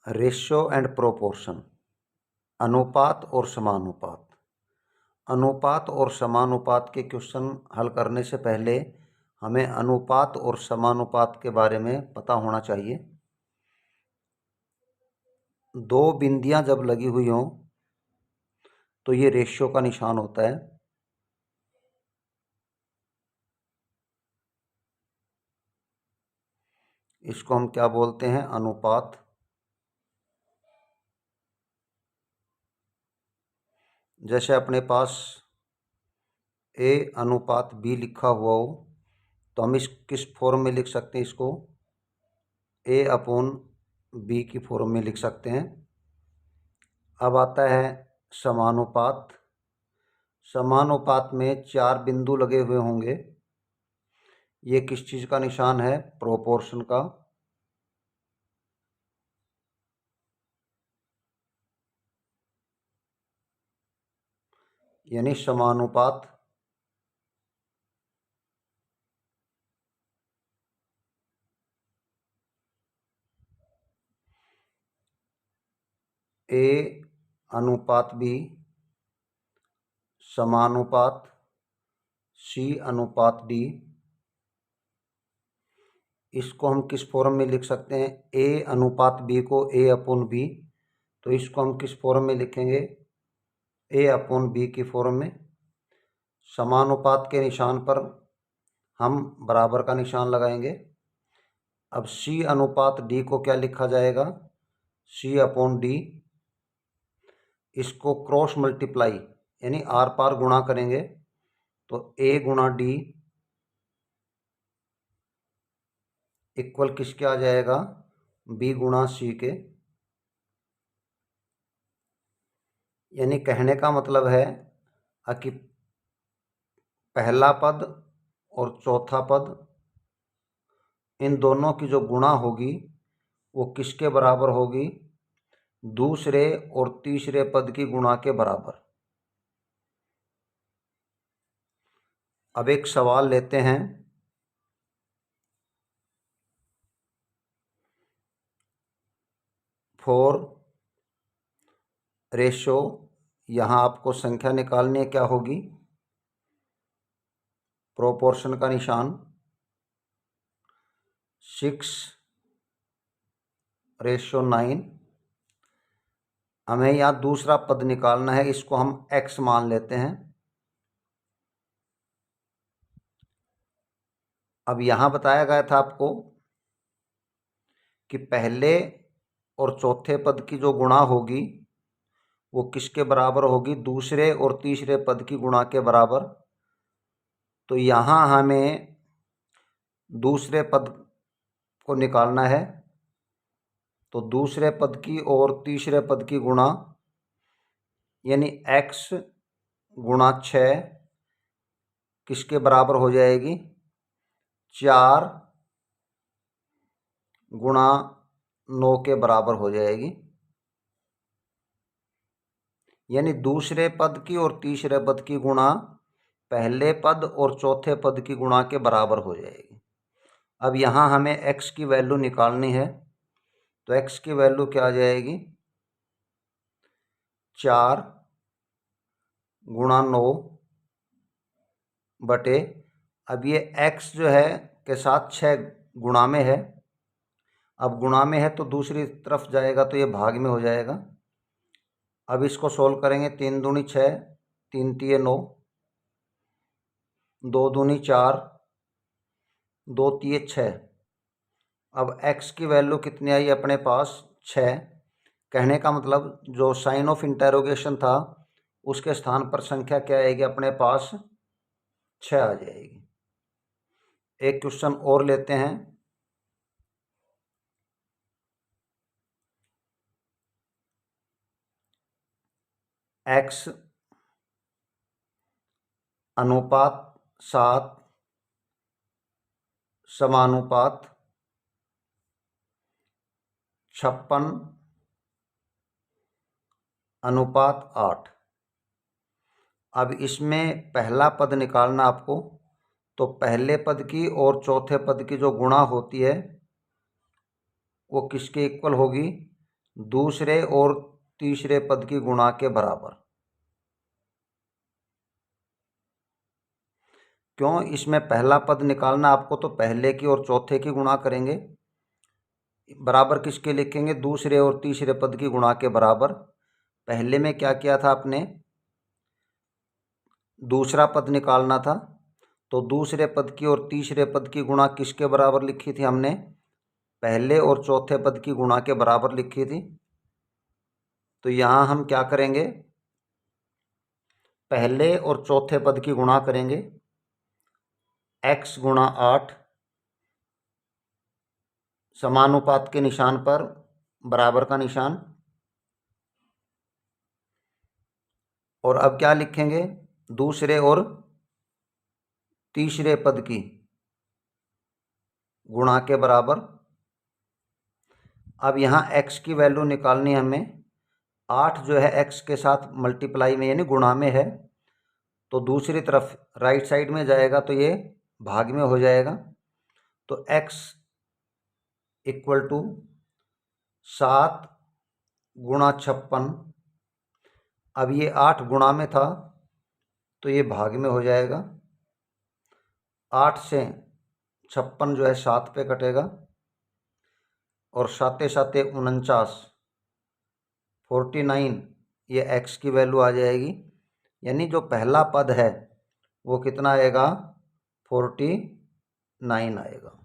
Ratio and proportion, अनुपात और समानुपात। अनुपात और समानुपात के क्वेश्चन हल करने से पहले हमें अनुपात और समानुपात के बारे में पता होना चाहिए। दो बिंदियां जब लगी हुई हों तो ये रेशियो का निशान होता है। इसको हम क्या बोलते हैं? अनुपात। जैसे अपने पास A अनुपात B लिखा हुआ हो तो हम इस किस फॉर्म में लिख सकते हैं? इसको A/B की फॉर्म में लिख सकते हैं। अब आता है समानुपात। समानुपात में 4 बिंदु लगे हुए होंगे। ये किस चीज़ का निशान है? प्रोपोर्शन का। यानी समानुपात। A अनुपात B समानुपात C अनुपात D। इसको हम किस फॉर्म में लिख सकते हैं? A अनुपात B को A/B, तो इसको हम किस फॉर्म में लिखेंगे? A/B की फॉर्म में। समानुपात के निशान पर हम बराबर का निशान लगाएंगे। अब C अनुपात D को क्या लिखा जाएगा? C/D। इसको क्रॉस मल्टीप्लाई यानी आर पार गुणा करेंगे तो A गुणा D इक्वल किसके आ जाएगा? B गुणा C के। यानी कहने का मतलब है कि पहला पद और चौथा पद, इन दोनों की जो गुणा होगी वो किसके बराबर होगी? दूसरे और तीसरे पद की गुणा के बराबर। अब एक सवाल लेते हैं। फोर रेशो, यहाँ आपको संख्या निकालनी है, क्या होगी? प्रोपोर्शन का निशान 6:9। हमें यहाँ दूसरा पद निकालना है, इसको हम x मान लेते हैं। अब यहाँ बताया गया था आपको कि पहले और चौथे पद की जो गुणा होगी वो किसके बराबर होगी? दूसरे और तीसरे पद की गुणा के बराबर। तो यहाँ हमें दूसरे पद को निकालना है, तो दूसरे पद की और तीसरे पद की गुणा यानी x गुणा 6 किसके बराबर हो जाएगी? 4 गुणा 9 के बराबर हो जाएगी। यानी दूसरे पद की और तीसरे पद की गुणा पहले पद और चौथे पद की गुणा के बराबर हो जाएगी। अब यहाँ हमें x की वैल्यू निकालनी है, तो x की वैल्यू क्या आ जाएगी? 4 गुणा 9 बटे, अब ये x जो है के साथ 6 गुणा में है। अब गुणा में है तो दूसरी तरफ जाएगा तो ये भाग में हो जाएगा। अब इसको सोल्व करेंगे। 3 दूनी 6, 3 तिये 9, 2 दूनी 4, 2 तिये 6। अब x की वैल्यू कितनी आई अपने पास? 6। कहने का मतलब जो साइन ऑफ इंटेरोगेशन था उसके स्थान पर संख्या क्या आएगी अपने पास? 6 आ जाएगी। एक क्वेश्चन और लेते हैं। x अनुपात 7 समानुपात 56 अनुपात 8। अब इसमें पहला पद निकालना आपको, तो पहले पद की और चौथे पद की जो गुणा होती है वो किसके इक्वल होगी? दूसरे और तीसरे पद की गुणा के बराबर। क्यों? इसमें पहला पद निकालना आपको, तो पहले की और चौथे की गुणा करेंगे। बराबर किसके लिखेंगे? दूसरे और तीसरे पद की गुणा के बराबर। पहले में क्या किया था आपने? दूसरा पद निकालना था, तो दूसरे पद की और तीसरे पद की गुणा किसके बराबर लिखी थी हमने? पहले और चौथे पद की गुणा के बराबर लिखी थी। तो यहाँ हम क्या करेंगे? पहले और चौथे पद की गुणा करेंगे। x गुणा 8 समानुपात के निशान पर बराबर का निशान। और अब क्या लिखेंगे? दूसरे और तीसरे पद की गुणा के बराबर। अब यहाँ x की वैल्यू निकालनी हमें। 8 जो है x के साथ मल्टीप्लाई में यानी गुणा में है, तो दूसरी तरफ राइट साइड में जाएगा तो ये भाग में हो जाएगा। तो x इक्वल टू 7 गुणा 56। अब ये 8 गुणा में था तो ये भाग में हो जाएगा। 8 से 56 जो है 7 पे कटेगा, और साते साते 49 49 ये x की वैल्यू आ जाएगी। यानी जो पहला पद है वो कितना आएगा? 49 आएगा।